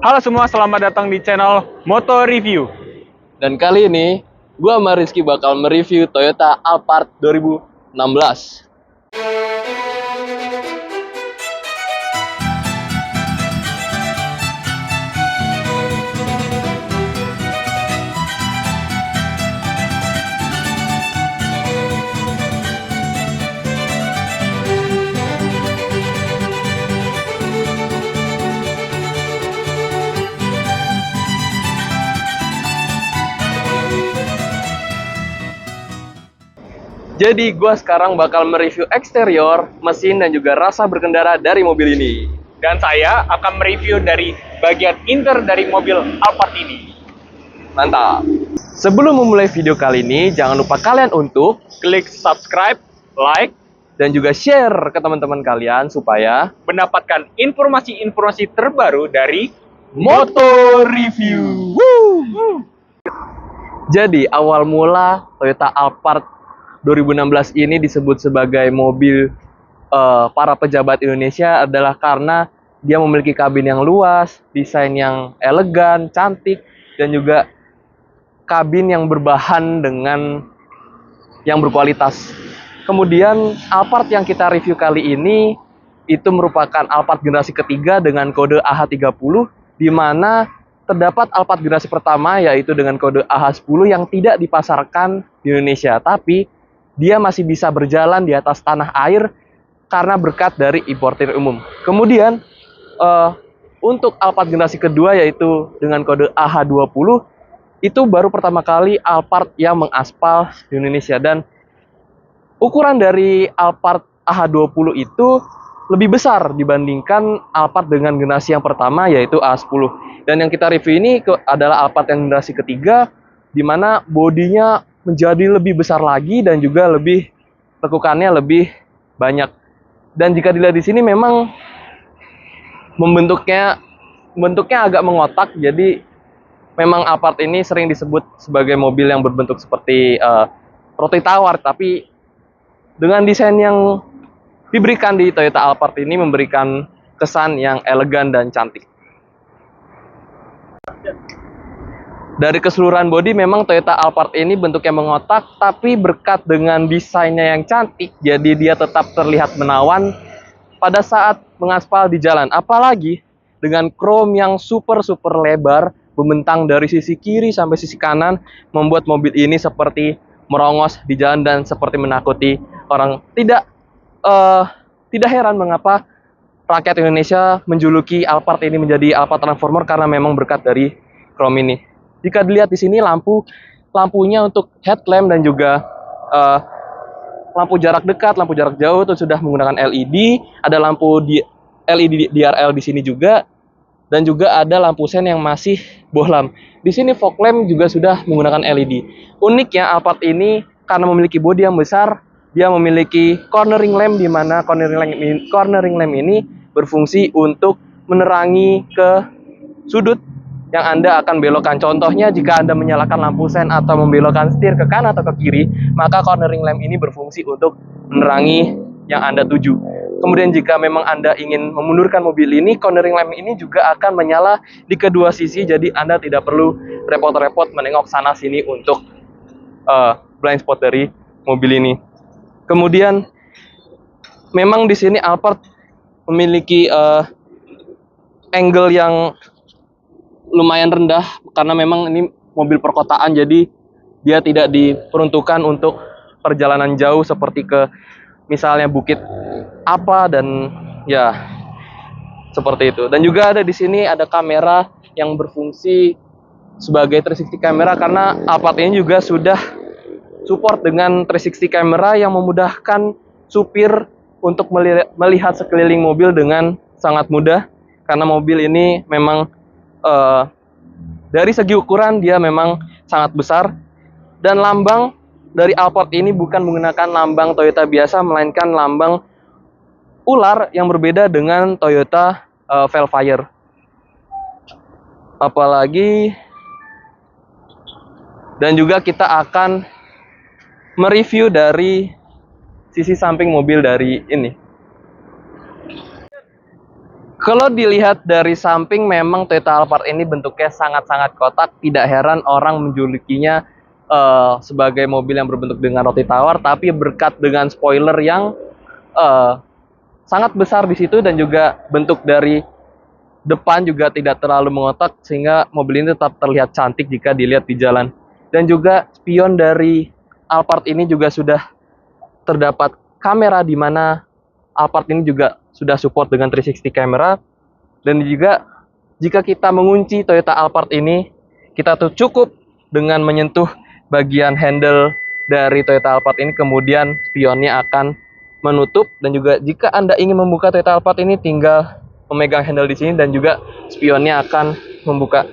Halo semua, selamat datang di channel Moto Review. Dan kali ini, gua sama Rizky bakal mereview Toyota Alphard 2016. Jadi gua sekarang bakal mereview eksterior, mesin, dan juga rasa berkendara dari mobil ini. Dan saya akan mereview dari bagian inter dari mobil Alphard ini. Mantap! Sebelum memulai video kali ini, jangan lupa kalian untuk Klik subscribe, like, dan juga share ke teman-teman kalian supaya mendapatkan informasi-informasi terbaru dari Moto Review. Jadi awal mula Toyota Alphard 2016 ini disebut sebagai mobil para pejabat Indonesia adalah karena dia memiliki kabin yang luas, desain yang elegan, cantik, dan juga kabin yang berbahan dengan yang berkualitas. Kemudian Alphard yang kita review kali ini itu merupakan Alphard generasi ketiga dengan kode AH30, di mana terdapat Alphard generasi pertama yaitu dengan kode AH10 yang tidak dipasarkan di Indonesia, tapi dia masih bisa berjalan di atas tanah air karena berkat dari importir umum. Kemudian untuk Alphard generasi kedua yaitu dengan kode AH20 itu baru pertama kali Alphard yang mengaspal di Indonesia, dan ukuran dari Alphard AH20 itu lebih besar dibandingkan Alphard dengan generasi yang pertama yaitu AH10. Dan yang kita review ini adalah Alphard yang generasi ketiga, di mana bodinya menjadi lebih besar lagi dan juga lebih tekukannya lebih banyak. Dan jika dilihat di sini memang bentuknya agak mengotak, jadi memang Alphard ini sering disebut sebagai mobil yang berbentuk seperti roti tawar, tapi dengan desain yang diberikan di Toyota Alphard ini memberikan kesan yang elegan dan cantik. Dari keseluruhan bodi memang Toyota Alphard ini bentuknya mengotak, tapi berkat dengan desainnya yang cantik, jadi dia tetap terlihat menawan pada saat mengaspal di jalan. Apalagi dengan chrome yang super lebar, membentang dari sisi kiri sampai sisi kanan, membuat mobil ini seperti merongos di jalan dan seperti menakuti orang. Tidak heran mengapa rakyat Indonesia menjuluki Alphard ini menjadi Alphard Transformer, karena memang berkat dari chrome ini. Jika dilihat di sini lampunya untuk headlamp dan juga lampu jarak dekat, lampu jarak jauh itu sudah menggunakan LED. Ada lampu LED DRL di sini juga, dan juga ada lampu sen yang masih bohlam. Di sini fog lamp juga sudah menggunakan LED. Uniknya Alphard ini karena memiliki bodi yang besar, dia memiliki cornering lamp, di mana cornering lamp ini berfungsi untuk menerangi ke sudut yang Anda akan belokkan. Contohnya jika Anda menyalakan lampu sen atau membelokkan setir ke kanan atau ke kiri, maka cornering lamp ini berfungsi untuk menerangi yang Anda tuju. Kemudian jika memang Anda ingin memundurkan mobil ini, cornering lamp ini juga akan menyala di kedua sisi, jadi Anda tidak perlu repot-repot menengok sana sini untuk blind spot dari mobil ini. Kemudian memang di sini Alphard memiliki angle yang lumayan rendah karena memang ini mobil perkotaan, jadi dia tidak diperuntukkan untuk perjalanan jauh seperti ke misalnya bukit apa dan ya seperti itu. Dan juga ada di sini ada kamera yang berfungsi sebagai 360 kamera, karena Alphard ini juga sudah support dengan 360 kamera yang memudahkan supir untuk melihat sekeliling mobil dengan sangat mudah, karena mobil ini memang dari segi ukuran dia memang sangat besar. Dan lambang dari Alphard ini bukan menggunakan lambang Toyota biasa, melainkan lambang ular yang berbeda dengan Toyota Velfire. Apalagi, dan juga kita akan mereview dari sisi samping mobil dari ini. Kalau dilihat dari samping memang Toyota Alphard ini bentuknya sangat-sangat kotak. Tidak heran orang menjulukinya sebagai mobil yang berbentuk dengan roti tawar, tapi berkat dengan spoiler yang eh, sangat besar di situ, dan juga bentuk dari depan juga tidak terlalu mengotak sehingga mobil ini tetap terlihat cantik jika dilihat di jalan. Dan juga spion dari Alphard ini juga sudah terdapat kamera, di mana Alphard ini juga sudah support dengan 360 camera. Dan juga jika kita mengunci Toyota Alphard ini, kita tuh cukup dengan menyentuh bagian handle dari Toyota Alphard ini, kemudian spionnya akan menutup. Dan juga jika Anda ingin membuka Toyota Alphard ini, tinggal memegang handle di sini dan juga spionnya akan membuka.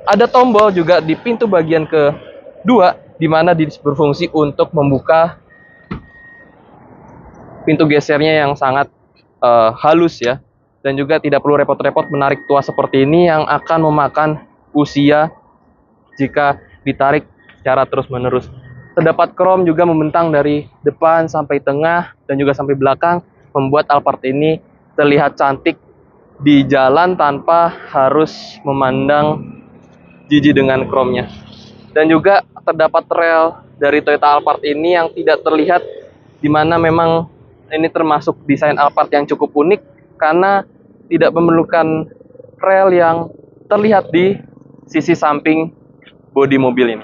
Ada tombol juga di pintu bagian kedua, di mana berfungsi untuk membuka pintu gesernya yang sangat halus ya. Dan juga tidak perlu repot-repot menarik tuas seperti ini yang akan memakan usia jika ditarik secara terus-menerus. Terdapat krom juga membentang dari depan sampai tengah dan juga sampai belakang, membuat Alphard ini terlihat cantik di jalan tanpa harus memandang jijik dengan kromnya. Dan juga terdapat rel dari Toyota Alphard ini yang tidak terlihat, di mana memang ini termasuk desain Alphard yang cukup unik karena tidak memerlukan rel yang terlihat di sisi samping bodi mobil ini.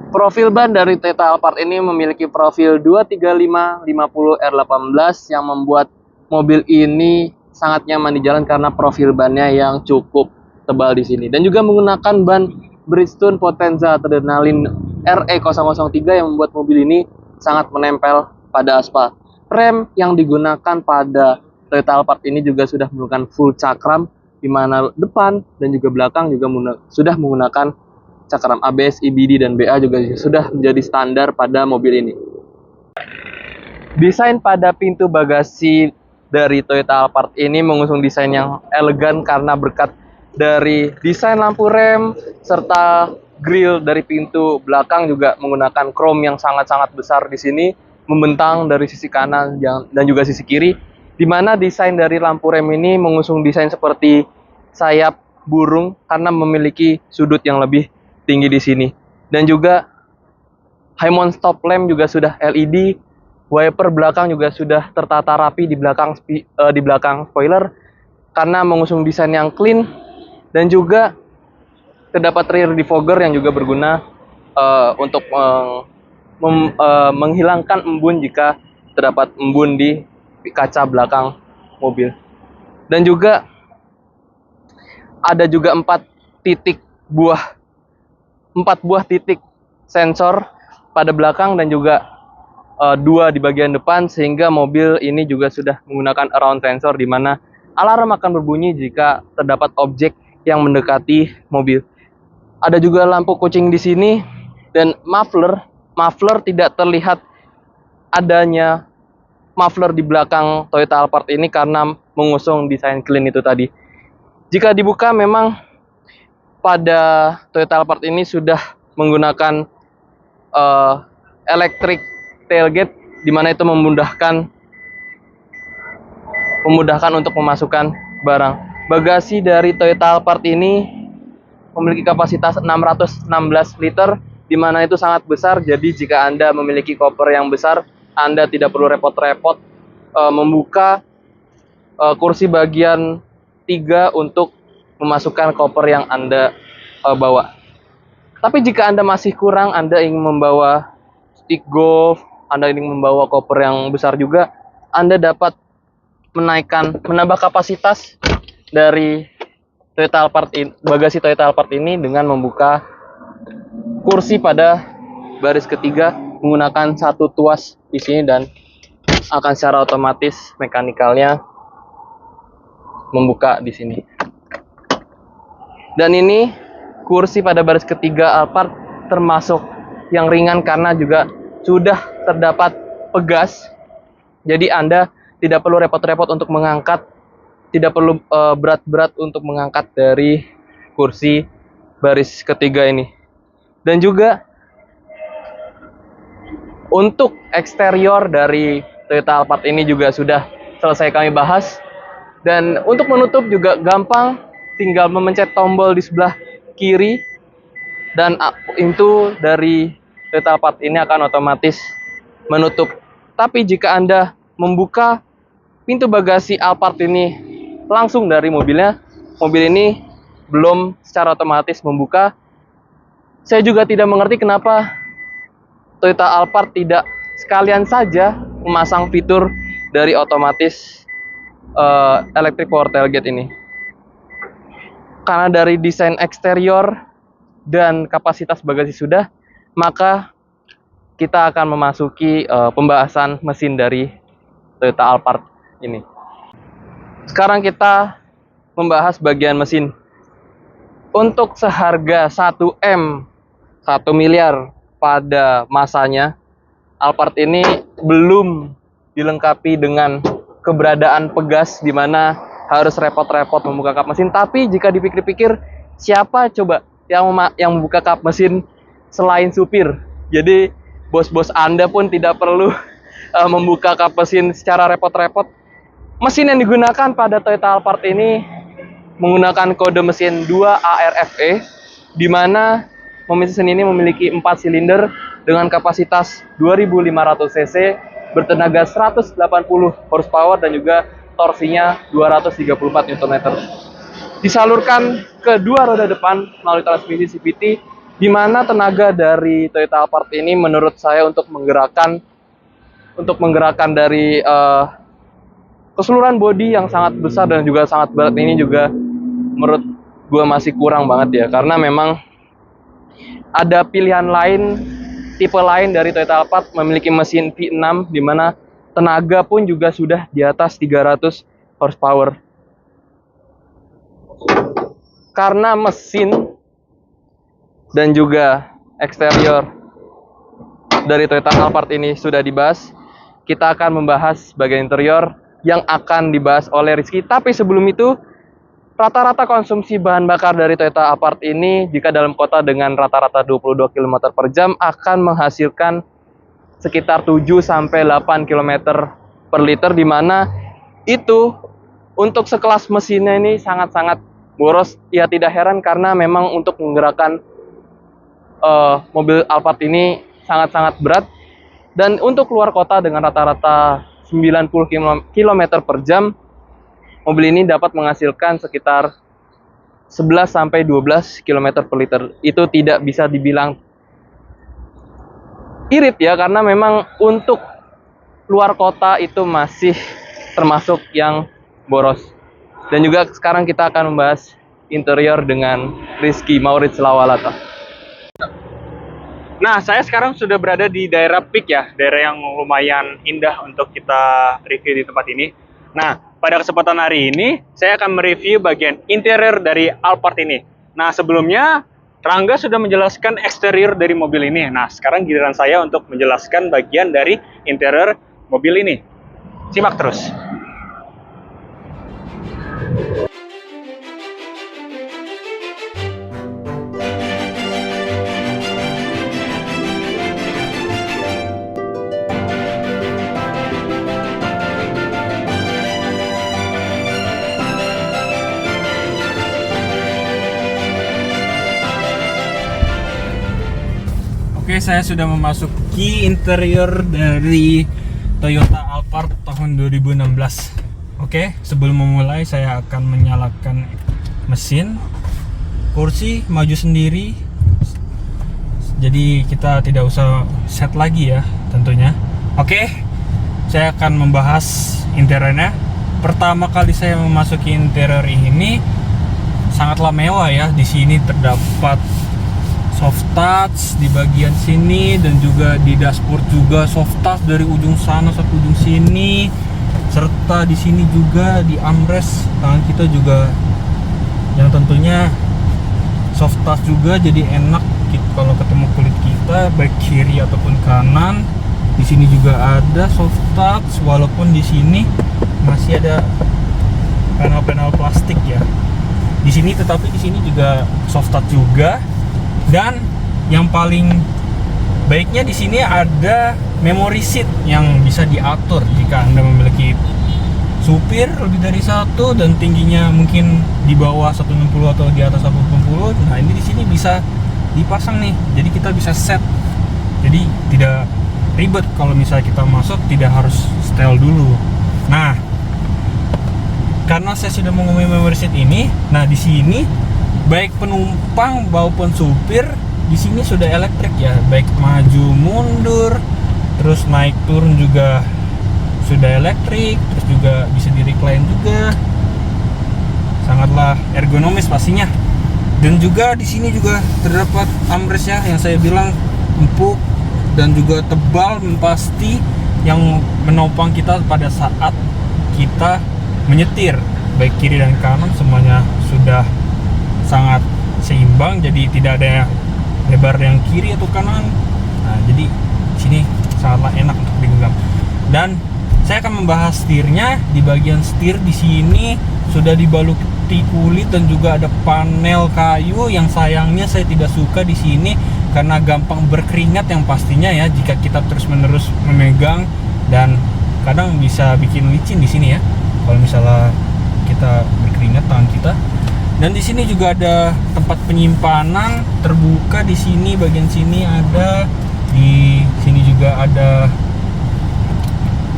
Profil ban dari Toyota Alphard ini memiliki profil 235/50R18 yang membuat mobil ini sangat nyaman di jalan karena profil bannya yang cukup tebal di sini. Dan juga menggunakan ban Bridgestone Potenza Adrenaline RE003 yang membuat mobil ini sangat menempel pada aspal. Rem yang digunakan pada Toyota Alphard ini juga sudah menggunakan full cakram, di mana depan dan juga belakang juga sudah menggunakan cakram ABS, EBD, dan BA juga sudah menjadi standar pada mobil ini. Desain pada pintu bagasi dari Toyota Alphard ini mengusung desain yang elegan karena berkat dari desain lampu rem serta grill dari pintu belakang juga menggunakan krom yang sangat-sangat besar di sini, membentang dari sisi kanan dan juga sisi kiri, di mana desain dari lampu rem ini mengusung desain seperti sayap burung karena memiliki sudut yang lebih tinggi di sini. Dan juga high mount stop lamp juga sudah LED, wiper belakang juga sudah tertata rapi di belakang spoiler karena mengusung desain yang clean. Dan juga terdapat rear defogger yang juga berguna untuk menghilangkan embun jika terdapat embun di kaca belakang mobil. Dan juga ada juga 4 buah titik sensor pada belakang dan juga 2 di bagian depan, sehingga mobil ini juga sudah menggunakan around sensor, di mana alarm akan berbunyi jika terdapat objek yang mendekati mobil. Ada juga lampu kucing di sini, dan muffler tidak terlihat adanya muffler di belakang Toyota Alphard ini karena mengusung desain clean itu tadi. Jika dibuka, memang pada Toyota Alphard ini sudah menggunakan electric tailgate, di mana itu memudahkan untuk memasukkan barang. Bagasi dari Toyota Alphard ini memiliki kapasitas 616 liter, di mana itu sangat besar. Jadi jika Anda memiliki koper yang besar, Anda tidak perlu repot-repot membuka kursi bagian 3 untuk memasukkan koper yang Anda bawa. Tapi jika Anda masih kurang, Anda ingin membawa stick golf, Anda ingin membawa koper yang besar juga, Anda dapat menambah kapasitas dari bagasi Toyota Alphard ini dengan membuka kursi pada baris ketiga menggunakan 1 tuas di sini, dan akan secara otomatis mekanikalnya membuka di sini. Dan ini kursi pada baris ketiga Alphard termasuk yang ringan karena juga sudah terdapat pegas. Jadi Anda tidak perlu repot-repot untuk mengangkat, tidak perlu berat-berat untuk mengangkat dari kursi baris ketiga ini. Dan juga untuk eksterior dari Toyota Alphard ini juga sudah selesai kami bahas. Dan untuk menutup juga gampang, tinggal memencet tombol di sebelah kiri dan pintu dari Toyota Alphard ini akan otomatis menutup. Tapi jika Anda membuka pintu bagasi Alphard ini langsung dari mobilnya, mobil ini belum secara otomatis membuka. Saya juga tidak mengerti kenapa Toyota Alphard tidak sekalian saja memasang fitur dari otomatis electric power tailgate ini. Karena dari desain eksterior dan kapasitas bagasi sudah, maka kita akan memasuki pembahasan mesin dari Toyota Alphard ini. Sekarang kita membahas bagian mesin. Untuk seharga 1 miliar pada masanya, Alphard ini belum dilengkapi dengan keberadaan pegas di mana harus repot-repot membuka kap mesin. Tapi jika dipikir-pikir, siapa coba yang membuka kap mesin selain supir? Jadi bos-bos Anda pun tidak perlu membuka kap mesin secara repot-repot. Mesin yang digunakan pada Toyota Alphard ini menggunakan kode mesin 2ARFE, di mana mesin ini memiliki 4 silinder dengan kapasitas 2500 cc, bertenaga 180 horsepower dan juga torsinya 234 Nm. Disalurkan ke dua roda depan melalui transmisi CVT, di mana tenaga dari Toyota Alphard ini menurut saya untuk menggerakkan dari keseluruhan bodi yang sangat besar dan juga sangat berat ini juga menurut gua masih kurang banget ya, karena memang ada pilihan lain, tipe lain dari Toyota Alphard memiliki mesin V6 di mana tenaga pun juga sudah di atas 300 horsepower. Karena mesin dan juga eksterior dari Toyota Alphard ini sudah dibahas, kita akan membahas bagian interior yang akan dibahas oleh Rizky. Tapi sebelum itu, rata-rata konsumsi bahan bakar dari Toyota Alphard ini jika dalam kota dengan rata-rata 22 km per jam akan menghasilkan sekitar 7-8 km per liter, di mana itu untuk sekelas mesinnya ini sangat-sangat boros. Ya tidak heran karena memang untuk menggerakkan mobil Alphard ini sangat-sangat berat, dan untuk keluar kota dengan rata-rata 90 km per jam, mobil ini dapat menghasilkan sekitar 11-12 km per liter. Itu tidak bisa dibilang irit ya, karena memang untuk luar kota itu masih termasuk yang boros. Dan juga sekarang kita akan membahas interior dengan Rizky Maurits Lawalata. Nah, saya sekarang sudah berada di daerah Peak ya, daerah yang lumayan indah untuk kita review di tempat ini. Nah, pada kesempatan hari ini, saya akan mereview bagian interior dari Alphard ini. Nah, sebelumnya, Rangga sudah menjelaskan eksterior dari mobil ini. Nah, sekarang giliran saya untuk menjelaskan bagian dari interior mobil ini. Simak terus. Oke, saya sudah memasuki interior dari Toyota Alphard tahun 2016. Oke, sebelum memulai saya akan menyalakan mesin. Kursi maju sendiri, jadi kita tidak usah set lagi ya tentunya. Oke, saya akan membahas interiornya. Pertama kali saya memasuki interior ini sangatlah mewah ya. Di sini terdapat soft touch di bagian sini, dan juga di dashboard juga soft touch dari ujung sana sampai ujung sini, serta di sini juga di armrest tangan kita juga yang tentunya soft touch juga, jadi enak kalau ketemu kulit kita baik kiri ataupun kanan. Di sini juga ada soft touch, walaupun di sini masih ada panel-panel plastik ya di sini, tetapi di sini juga soft touch juga. Dan yang paling baiknya di sini ada memory seat yang bisa diatur jika Anda memiliki supir lebih dari satu dan tingginya mungkin di bawah 160 atau di atas 160. Nah, ini di sini bisa dipasang nih. Jadi kita bisa set. Jadi tidak ribet kalau misalnya kita masuk, tidak harus setel dulu. Nah, karena saya sudah mengenai memory seat ini, nah di sini baik penumpang maupun supir di sini sudah elektrik ya, baik maju mundur, terus naik turun juga sudah elektrik, terus juga bisa di recline juga, sangatlah ergonomis pastinya. Dan juga di sini juga terdapat armrest ya, yang saya bilang empuk dan juga tebal pasti, yang menopang kita pada saat kita menyetir, baik kiri dan kanan semuanya sudah sangat seimbang, jadi tidak ada lebar yang kiri atau kanan. Nah, jadi sini sangatlah enak untuk digenggam. Dan saya akan membahas setirnya. Di bagian setir di sini sudah dibaluti kulit dan juga ada panel kayu, yang sayangnya saya tidak suka di sini karena gampang berkeringat yang pastinya ya jika kita terus-menerus memegang, dan kadang bisa bikin licin di sini ya kalau misalnya kita berkeringat tangan kita. Dan di sini juga ada tempat penyimpanan terbuka di sini, bagian sini ada, di sini juga ada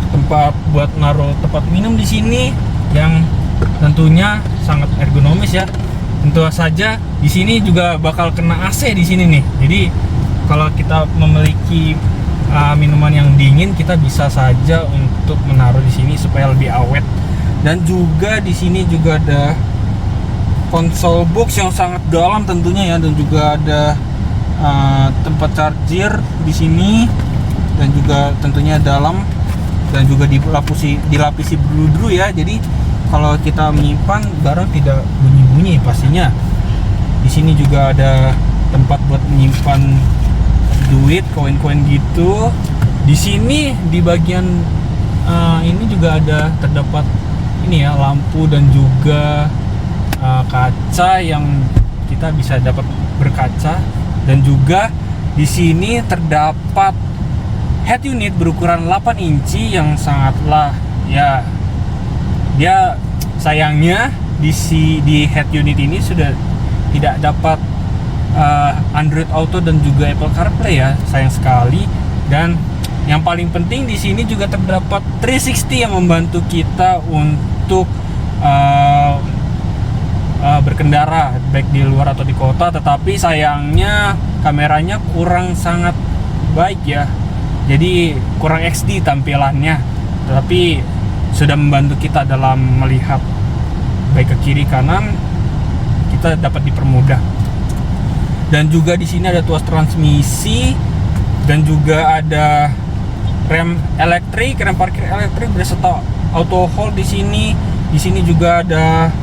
tempat buat naruh tempat minum di sini yang tentunya sangat ergonomis ya. Tentu saja di sini juga bakal kena AC di sini nih. Jadi kalau kita memiliki minuman yang dingin, kita bisa saja untuk menaruh di sini supaya lebih awet. Dan juga di sini juga ada konsol box yang sangat dalam tentunya ya, dan juga ada tempat charger di sini, dan juga tentunya dalam, dan juga dilapisi bludru ya. Jadi kalau kita menyimpan barang tidak bunyi-bunyi pastinya. Di sini juga ada tempat buat menyimpan duit, koin-koin gitu. Di sini di bagian ini juga ada terdapat ini ya, lampu dan juga kaca yang kita bisa dapat berkaca. Dan juga di sini terdapat head unit berukuran 8 inci yang sangatlah ya, dia sayangnya di head unit ini sudah tidak dapat Android Auto dan juga Apple CarPlay ya, sayang sekali. Dan yang paling penting di sini juga terdapat 360 yang membantu kita untuk berkendara baik di luar atau di kota, tetapi sayangnya kameranya kurang sangat baik ya, jadi kurang XD tampilannya, tetapi sudah membantu kita dalam melihat baik ke kiri kanan, kita dapat dipermudah. Dan juga di sini ada tuas transmisi, dan juga ada rem elektrik, rem parkir elektrik beserta auto hold di sini. Di sini juga ada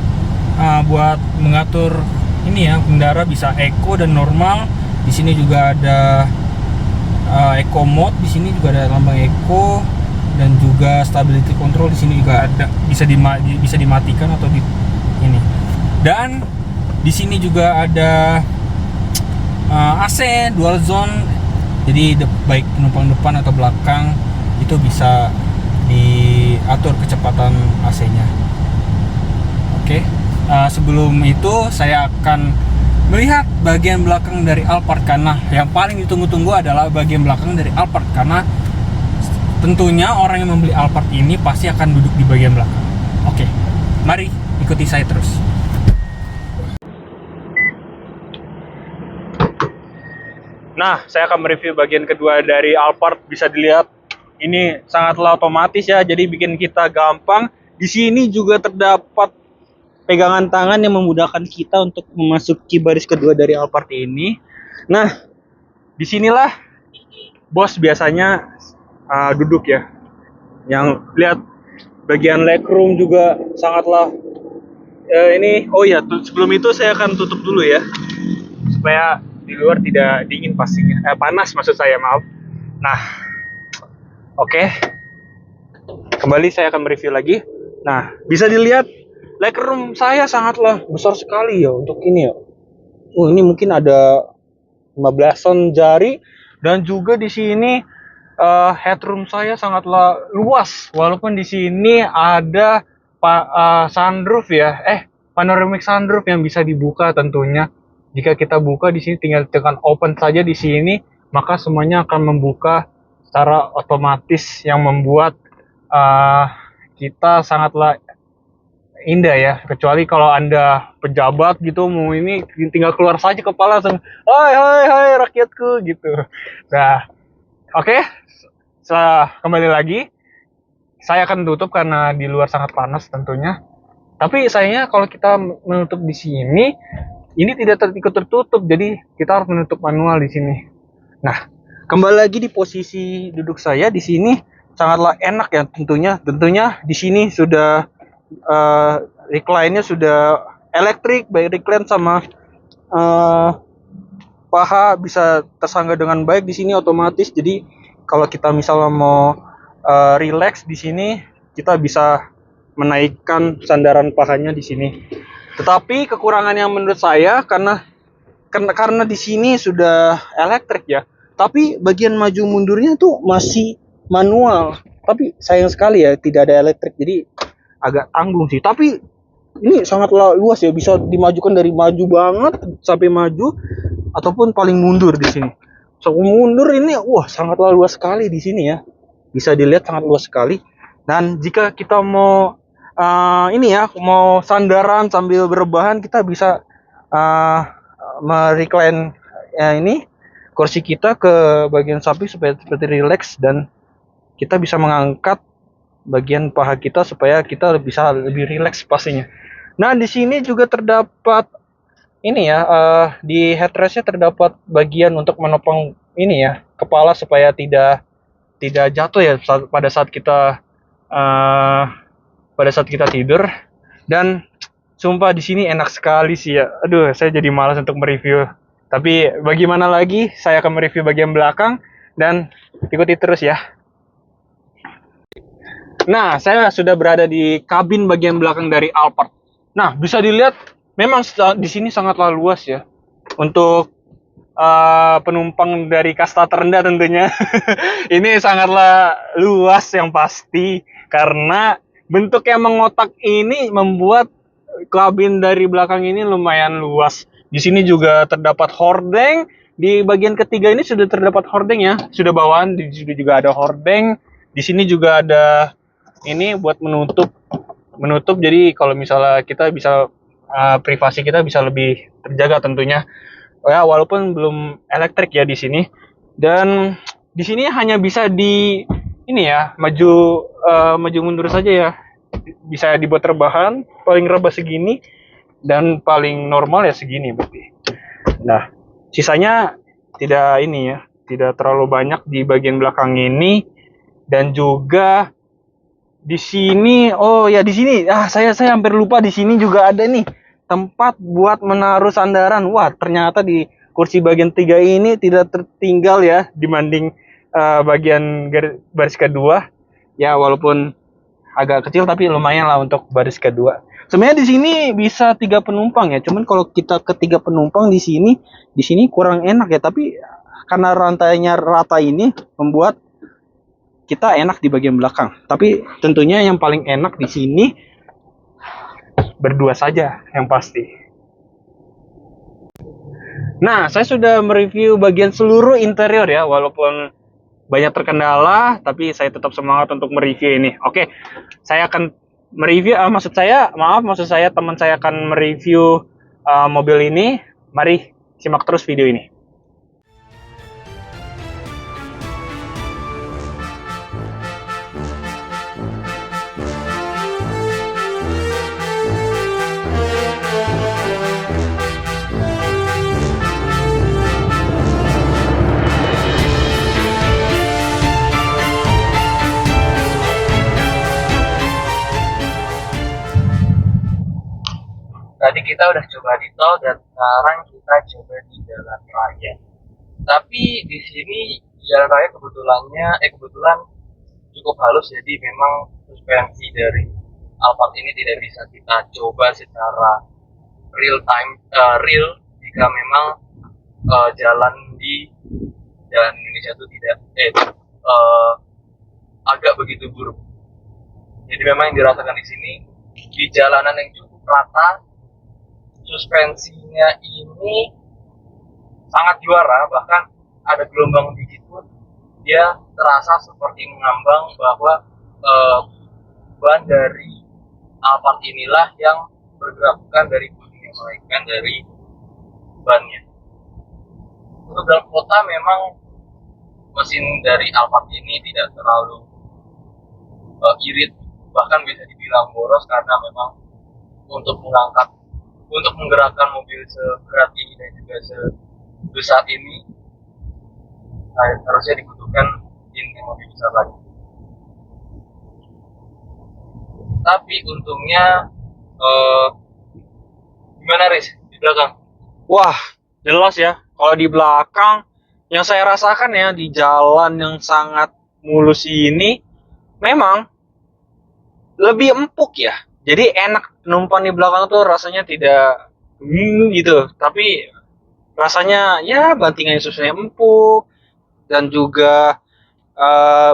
buat mengatur ini ya, pengendara bisa eco dan normal. Di sini juga ada eco mode, di sini juga ada lambang eco, dan juga stability control di sini juga ada, bisa dimatikan atau di ini. Dan di sini juga ada AC dual zone, jadi baik penumpang depan atau belakang itu bisa diatur kecepatan AC-nya. Oke. Sebelum itu saya akan melihat bagian belakang dari Alphard, karena yang paling ditunggu-tunggu adalah bagian belakang dari Alphard, karena tentunya orang yang membeli Alphard ini pasti akan duduk di bagian belakang. Oke, mari ikuti saya terus. Nah, saya akan mereview bagian kedua dari Alphard. Bisa dilihat ini sangatlah otomatis ya, jadi bikin kita gampang. Di sini juga terdapat pegangan tangan yang memudahkan kita untuk memasuki baris kedua dari Alphard ini. Nah, disinilah bos biasanya duduk ya. Yang lihat bagian legroom juga sangatlah ini. Oh ya, sebelum itu saya akan tutup dulu ya, supaya di luar tidak dingin pastinya. Panas maksud saya, maaf. Nah, oke. Kembali saya akan mereview lagi. Nah, bisa dilihat legroom saya sangatlah besar sekali ya untuk ini ya. Ini mungkin ada 15-an jari, dan juga di sini headroom saya sangatlah luas, walaupun di sini ada sunroof ya, panoramic sunroof yang bisa dibuka tentunya. Jika kita buka di sini tinggal tekan open saja di sini, maka semuanya akan membuka secara otomatis yang membuat kita sangatlah indah ya. Kecuali kalau Anda pejabat gitu mau ini tinggal keluar saja kepala langsung, "Hai hai hai rakyatku" gitu. Nah, oke. Setelah kembali lagi, saya akan tutup karena di luar sangat panas tentunya. Tapi sayangnya kalau kita menutup di sini, ini tidak ikut tertutup, jadi kita harus menutup manual di sini. Nah, kembali lagi di posisi duduk saya di sini sangatlah enak ya tentunya. Tentunya di sini sudah recline-nya sudah elektrik, baik recline sama paha bisa tersangga dengan baik di sini otomatis. Jadi kalau kita misalnya mau relax di sini, kita bisa menaikkan sandaran pahanya di sini. Tetapi kekurangan yang menurut saya karena di sini sudah elektrik ya, tapi bagian maju mundurnya tuh masih manual. Tapi sayang sekali ya tidak ada elektrik, jadi agak tanggung sih. Tapi ini sangatlah luas ya, bisa dimajukan dari maju banget sampai maju ataupun paling mundur di sini. So mundur ini wah sangatlah luas sekali di sini ya. Bisa dilihat sangat luas sekali. Dan jika kita mau ini ya, mau sandaran sambil berbahan, kita bisa merecline ini kursi kita ke bagian samping supaya seperti relax, dan kita bisa mengangkat bagian paha kita supaya kita bisa lebih relax pastinya. Nah, di sini juga terdapat ini ya, di headrestnya terdapat bagian untuk menopang ini ya, kepala supaya tidak jatuh ya pada saat kita tidur. Dan sumpah di sini enak sekali sih ya. Aduh, saya jadi malas untuk mereview. Tapi bagaimana lagi, saya akan mereview bagian belakang dan ikuti terus ya. Nah, saya sudah berada di kabin bagian belakang dari Alphard. Nah, bisa dilihat memang di sini sangatlah luas ya untuk penumpang dari kasta terendah tentunya. Ini sangatlah luas yang pasti karena bentuk yang mengotak ini membuat kabin dari belakang ini lumayan luas. Di sini juga terdapat hordeng. Di bagian ketiga ini sudah terdapat hordeng ya, sudah bawaan. Di sini juga ada hordeng. Di sini juga ada ini buat menutup. Jadi kalau misalnya kita bisa privasi kita bisa lebih terjaga tentunya. Ya, walaupun belum elektrik ya di sini. Dan di sini hanya bisa di ini ya, maju mundur saja ya. Bisa dibuat rebahan, paling rebah segini dan paling normal ya segini berarti. Nah, sisanya tidak ini ya, tidak terlalu banyak di bagian belakang ini. Dan juga di sini, oh ya di sini, saya hampir lupa, di sini juga ada nih tempat buat menaruh sandaran. Wah, ternyata di kursi bagian 3 ini tidak tertinggal ya dibanding bagian baris kedua. Ya, walaupun agak kecil tapi lumayan lah untuk baris kedua. Sebenarnya di sini bisa 3 penumpang ya. Cuman kalau kita ketiga penumpang di sini kurang enak ya. Tapi karena rantainya rata ini membuat kita enak di bagian belakang. Tapi tentunya yang paling enak di sini berdua saja yang pasti. Nah, saya sudah mereview bagian seluruh interior ya, walaupun banyak terkendala, tapi saya tetap semangat untuk mereview ini. Oke, saya akan mereview, maksud saya teman saya akan mereview mobil ini. Mari simak terus video ini. Tadi kita udah coba di tol dan sekarang kita coba di jalan raya. Tapi di sini jalan raya kebetulan cukup halus, jadi memang suspensi dari Alphard ini tidak bisa kita coba secara real jika memang jalan di jalan Indonesia itu tidak agak begitu buruk. Jadi memang yang dirasakan di sini di jalanan yang cukup rata. Suspensinya ini sangat juara, bahkan ada gelombang dikit pun dia terasa seperti mengambang bahwa ban dari Alphard inilah yang bergerak, bukan dari bodi yang melainkan dari bannya. Untuk dalam kota memang mesin dari Alphard ini tidak terlalu irit, bahkan bisa dibilang boros, karena memang untuk menggerakkan mobil seberat ini dan juga sebesar ini harusnya dibutuhkan mesin yang lebih besar lagi. Tapi untungnya gimana Riz di belakang? Wah, jelas ya. Kalau di belakang, yang saya rasakan ya di jalan yang sangat mulus ini, memang lebih empuk ya. Jadi enak numpang di belakang tuh rasanya tidak gitu. Tapi rasanya ya bantingannya susahnya empuk dan juga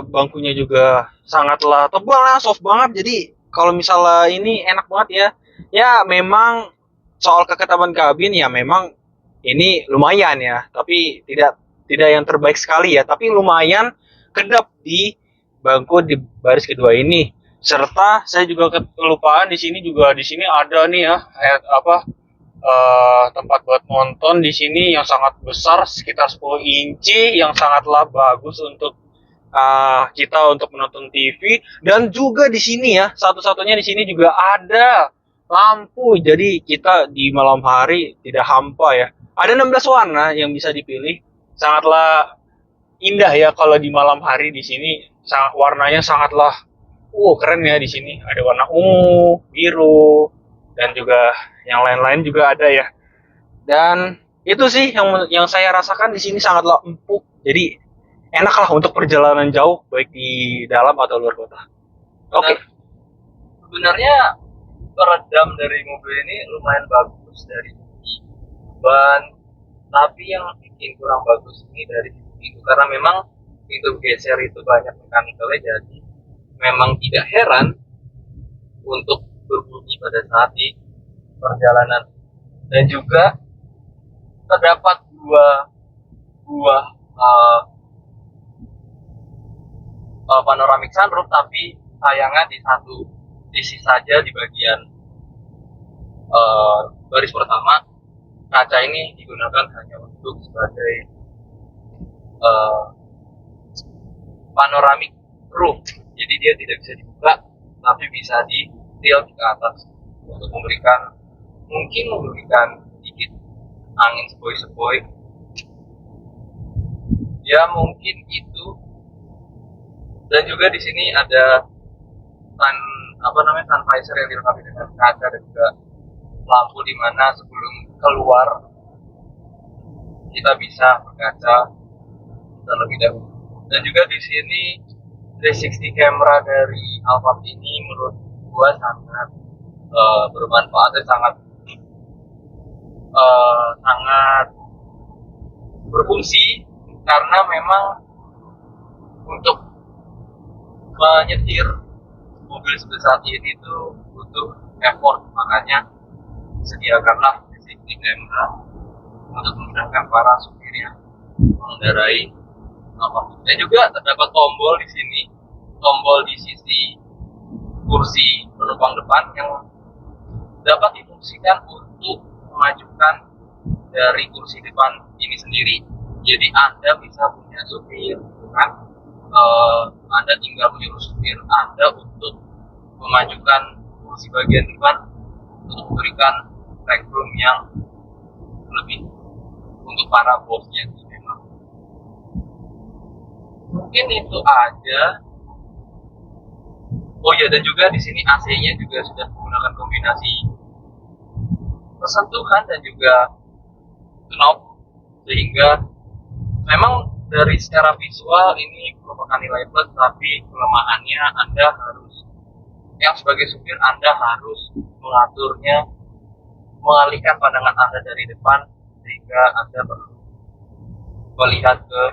bangkunya juga sangatlah tebal ya, soft banget. Jadi kalau misalnya ini enak banget ya. Ya memang soal keketaban kabin ya memang ini lumayan ya, tapi tidak yang terbaik sekali ya, tapi lumayan kedap di bangku di baris kedua ini. Serta saya juga kelupaan di sini ada nih ya tempat buat nonton di sini yang sangat besar sekitar 10 inci yang sangatlah bagus untuk kita untuk menonton TV. Dan juga di sini ya satu-satunya di sini juga ada lampu, jadi kita di malam hari tidak hampa ya. Ada 16 warna yang bisa dipilih, sangatlah indah ya kalau di malam hari di sini. Warnanya sangatlah keren ya di sini. Ada warna ungu, biru, dan juga yang lain-lain juga ada ya. Dan itu sih yang saya rasakan di sini sangatlah empuk. Jadi enak lah untuk perjalanan jauh baik di dalam atau luar kota. Oke. Sebenarnya peredam dari mobil ini lumayan bagus dari ban, tapi yang bikin kurang bagus ini dari itu, karena memang pintu geser itu banyak mekanikalnya, jadi memang tidak heran untuk berbunyi pada saat di perjalanan. Dan juga terdapat dua buah panoramic sunroof, tapi sayangnya di satu sisi saja di bagian baris pertama. Kaca ini digunakan hanya untuk sebagai panoramic roof, jadi dia tidak bisa dibuka, tapi bisa di tilt ke atas untuk memberikan sedikit angin sepoi-sepoi. Ya mungkin itu. Dan juga di sini ada sun visor yang dilengkapi dengan kaca dan juga lampu, di mana sebelum keluar kita bisa berkaca terlebih dahulu. Dan juga di sini 360 camera dari Alphard ini menurut gua sangat bermanfaat, sangat berfungsi, karena memang untuk menyetir mobil sebesar ini tuh butuh effort, makanya sediakanlah 360 camera untuk memudahkan para supir yang mengendarai Alphard. Dan juga terdapat tombol di sini, tombol di sisi kursi penumpang depan yang dapat difungsikan untuk memajukan dari kursi depan ini sendiri. Jadi Anda bisa punya supir, kan? Anda tinggal menyuruh supir Anda untuk memajukan kursi bagian depan untuk memberikan legroom yang lebih untuk para bosnya sih memang. Mungkin itu aja. Oh ya, dan juga di sini AC-nya juga sudah menggunakan kombinasi persentuhan dan juga knob, sehingga memang dari secara visual ini merupakan nilai plus, tapi kelemahannya Anda harus, yang sebagai supir Anda harus mengaturnya, mengalihkan pandangan Anda dari depan, sehingga Anda perlu melihat ke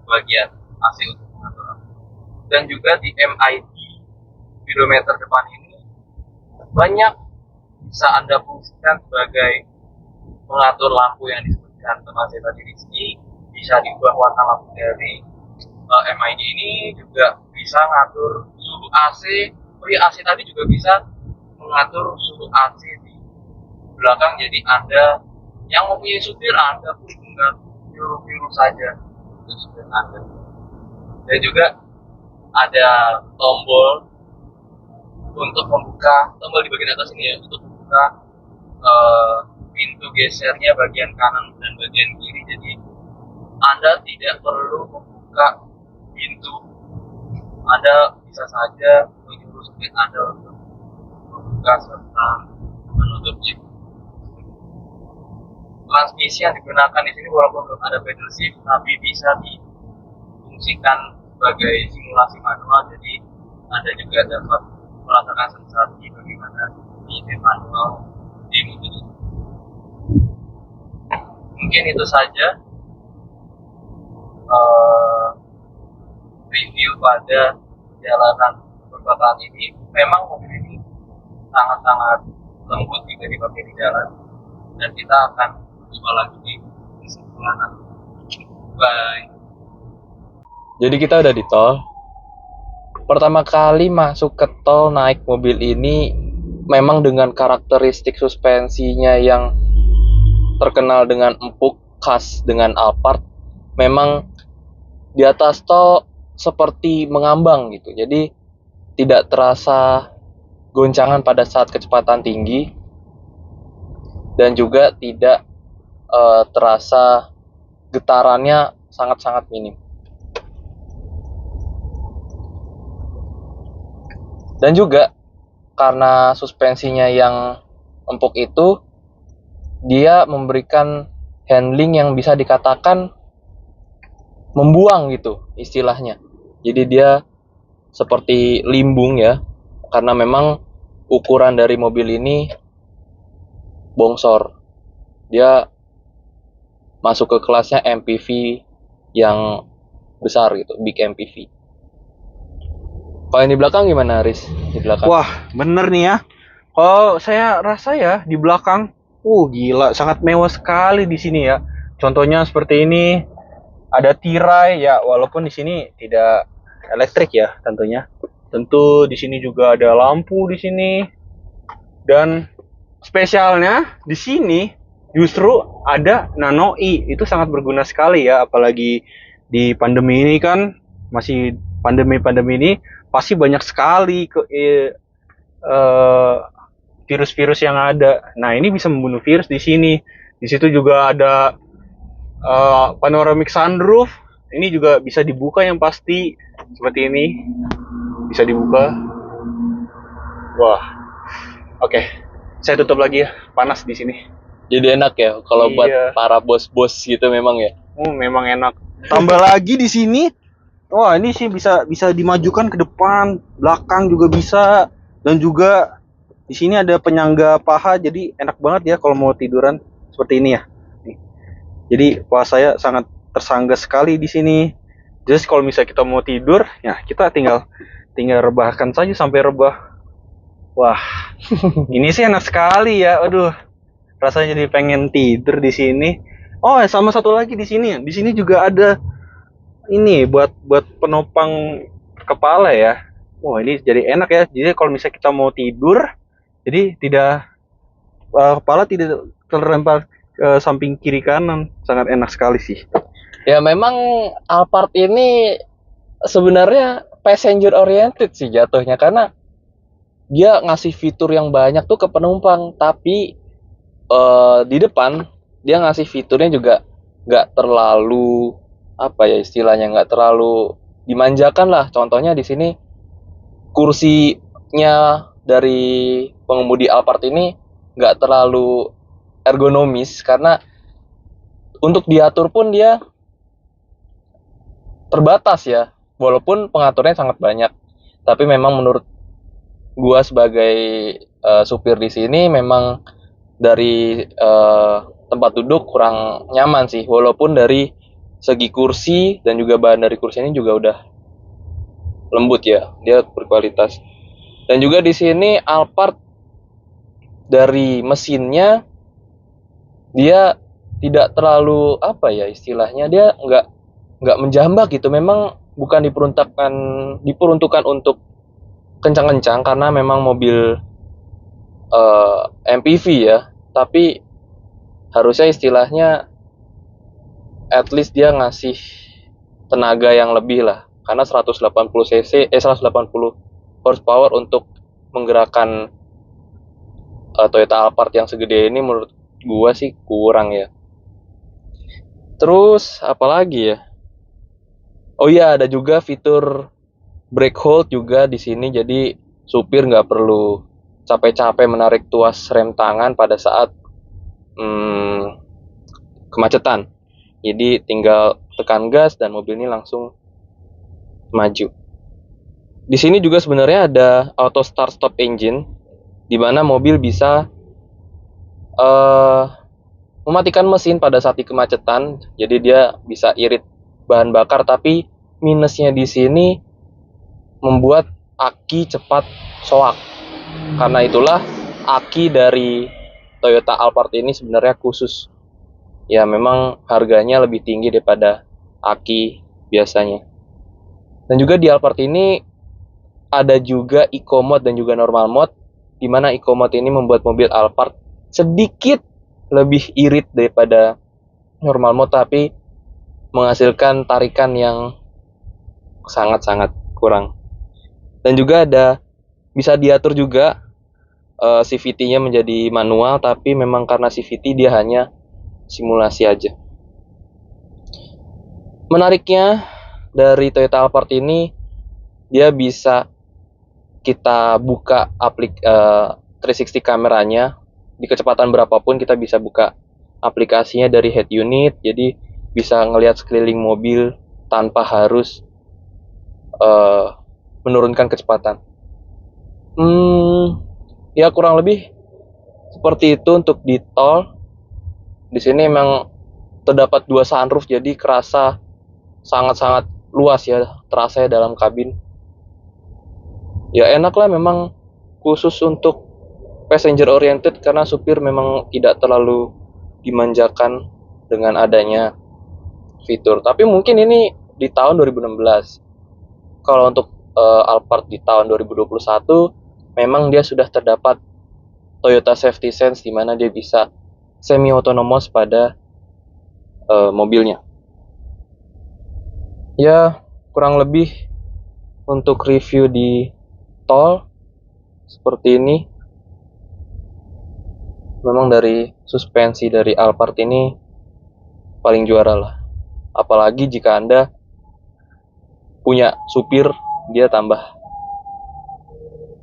bagian AC untuk mengatur. Dan juga di MID speedometer depan ini banyak bisa Anda fungsikan sebagai pengatur lampu yang disebutkan teman saya tadi Rizky. Bisa diubah warna lampu dari MID ini, juga bisa ngatur suhu AC. Free AC tadi juga bisa mengatur suhu AC di belakang, jadi Anda yang mempunyai supir Anda pun tinggal biru-biru saja untuk supir Anda. Dan juga ada tombol untuk membuka, tombol di bagian atas ini ya, untuk membuka pintu gesernya bagian kanan dan bagian kiri. Jadi Anda tidak perlu membuka pintu, Anda bisa saja menyuruh supir Anda untuk membuka serta menutupnya. Transmisi yang digunakan di sini walaupun belum ada pedal shift, tapi bisa difungsikan sebagai simulasi manual. Jadi Anda juga dapat merasakan sensasi bagaimana menyetir manual di mobil ini. Mungkin itu saja review pada perjalanan perkotaan ini. Memang mobil ini sangat-sangat lembut jika dipakai di jalan, dan kita akan coba lagi di kesimpulan. Bye. Jadi kita udah di tol. Pertama kali masuk ke tol naik mobil ini memang dengan karakteristik suspensinya yang terkenal dengan empuk khas dengan Alphard. Memang di atas tol seperti mengambang gitu. Jadi tidak terasa goncangan pada saat kecepatan tinggi, dan juga tidak terasa getarannya sangat-sangat minim. Dan juga karena suspensinya yang empuk itu, dia memberikan handling yang bisa dikatakan membuang gitu istilahnya. Jadi dia seperti limbung ya, karena memang ukuran dari mobil ini bongsor. Dia masuk ke kelasnya MPV yang besar gitu, big MPV. Kalau yang di belakang gimana, Riz? Di belakang. Wah, bener nih ya. Kalau saya rasa ya di belakang, gila, sangat mewah sekali di sini ya. Contohnya seperti ini, ada tirai ya, walaupun di sini tidak elektrik ya tentunya. Tentu di sini juga ada lampu di sini. Dan spesialnya di sini justru ada Nano E. Itu sangat berguna sekali ya, apalagi di pandemi ini kan, masih pandemi ini pasti banyak sekali virus-virus yang ada. Nah, ini bisa membunuh virus di sini. Di situ juga ada panoramic sunroof. Ini juga bisa dibuka yang pasti seperti ini. Bisa dibuka. Wah. Oke. Saya tutup lagi ya. Panas di sini. Jadi enak ya kalau buat para bos-bos gitu memang ya. Memang enak. Tambah lagi di sini. Wah, ini sih bisa dimajukan ke depan, belakang juga bisa, dan juga di sini ada penyangga paha, jadi enak banget ya kalau mau tiduran seperti ini ya. Nih. Jadi paha saya sangat tersanggah sekali di sini. Just kalau misalnya kita mau tidur, ya kita tinggal rebahkan saja sampai rebah. Wah, ini sih enak sekali ya. Aduh, rasanya jadi pengen tidur di sini. Oh, sama satu lagi di sini. Di sini juga ada ini buat penopang kepala ya. Wah, ini jadi enak ya. Jadi kalau misalnya kita mau tidur, jadi tidak kepala tidak terlempar ke samping kiri kanan. Sangat enak sekali sih. Ya memang Alphard ini sebenarnya passenger oriented sih jatuhnya, karena dia ngasih fitur yang banyak tuh ke penumpang, tapi di depan dia ngasih fiturnya juga nggak terlalu apa ya istilahnya, nggak terlalu dimanjakan lah. Contohnya di sini kursinya dari pengemudi Alphard ini nggak terlalu ergonomis, karena untuk diatur pun dia terbatas ya, walaupun pengaturnya sangat banyak. Tapi memang menurut gua sebagai supir di sini, memang dari tempat duduk kurang nyaman sih, walaupun dari segi kursi dan juga bahan dari kursi ini juga udah lembut ya, dia berkualitas. Dan juga di sini Alphard dari mesinnya dia tidak terlalu apa ya istilahnya, dia nggak menjambak gitu. Memang bukan diperuntukkan untuk kencang-kencang karena memang mobil MPV ya, tapi harusnya istilahnya at least dia ngasih tenaga yang lebih lah, karena 180 cc 180 horsepower untuk menggerakkan Toyota Alphard yang segede ini menurut gua sih kurang ya. Terus apalagi ya? Oh iya, ada juga fitur brake hold juga di sini, jadi supir nggak perlu capek-capek menarik tuas rem tangan pada saat kemacetan. Jadi tinggal tekan gas dan mobil ini langsung maju. Di sini juga sebenarnya ada auto start stop engine, di mana mobil bisa mematikan mesin pada saat di kemacetan. Jadi dia bisa irit bahan bakar, tapi minusnya di sini membuat aki cepat soak. Karena itulah aki dari Toyota Alphard ini sebenarnya khusus. Ya memang harganya lebih tinggi daripada aki biasanya. Dan juga di Alphard ini ada juga Eco Mode dan juga Normal Mode, di mana Eco Mode ini membuat mobil Alphard sedikit lebih irit daripada Normal Mode, tapi menghasilkan tarikan yang sangat-sangat kurang. Dan juga bisa diatur juga CVT-nya menjadi manual, tapi memang karena CVT dia hanya simulasi aja. Menariknya dari Toyota Alphard ini, dia bisa kita buka 360 kameranya di kecepatan berapapun. Kita bisa buka aplikasinya dari head unit, jadi bisa ngelihat sekeliling mobil tanpa harus menurunkan kecepatan. Ya kurang lebih seperti itu untuk di tol. Di sini memang terdapat 2 sunroof, jadi kerasa sangat-sangat luas ya, terasa ya dalam kabin. Ya enak lah, memang khusus untuk passenger oriented karena supir memang tidak terlalu dimanjakan dengan adanya fitur. Tapi mungkin ini di tahun 2016. Kalau untuk Alphard di tahun 2021 memang dia sudah terdapat Toyota Safety Sense, di mana dia bisa semi autonomous pada mobilnya. Ya kurang lebih untuk review di tol seperti ini. Memang dari suspensi dari Alphard ini paling juara lah. Apalagi jika Anda punya supir, dia tambah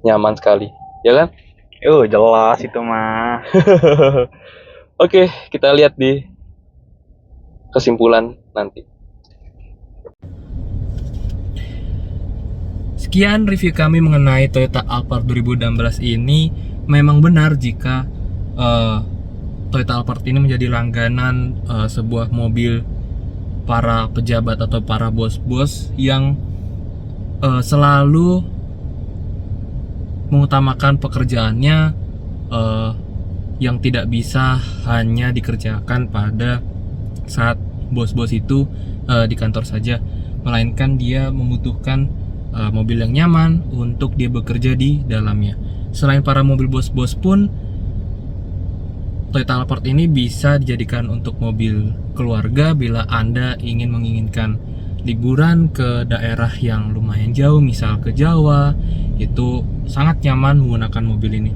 nyaman sekali, ya kan? Jelas itu mah. Oke, kita lihat di kesimpulan nanti. Sekian review kami mengenai Toyota Alphard 2016 ini. Memang benar jika Toyota Alphard ini menjadi langganan sebuah mobil para pejabat atau para bos-bos yang selalu mengutamakan pekerjaannya, yang tidak bisa hanya dikerjakan pada saat bos-bos itu di kantor saja, melainkan dia membutuhkan mobil yang nyaman untuk dia bekerja di dalamnya. Selain para mobil bos-bos pun, Toyota Alphard ini bisa dijadikan untuk mobil keluarga bila Anda menginginkan liburan ke daerah yang lumayan jauh, misal ke Jawa. Itu sangat nyaman menggunakan mobil ini.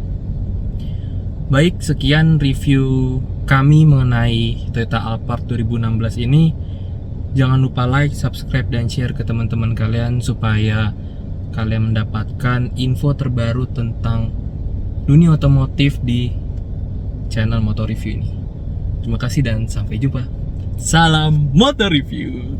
Baik, sekian review kami mengenai Toyota Alphard 2016 ini. Jangan lupa like, subscribe, dan share ke teman-teman kalian supaya kalian mendapatkan info terbaru tentang dunia otomotif di channel Motor Review ini. Terima kasih dan sampai jumpa. Salam Motor Review.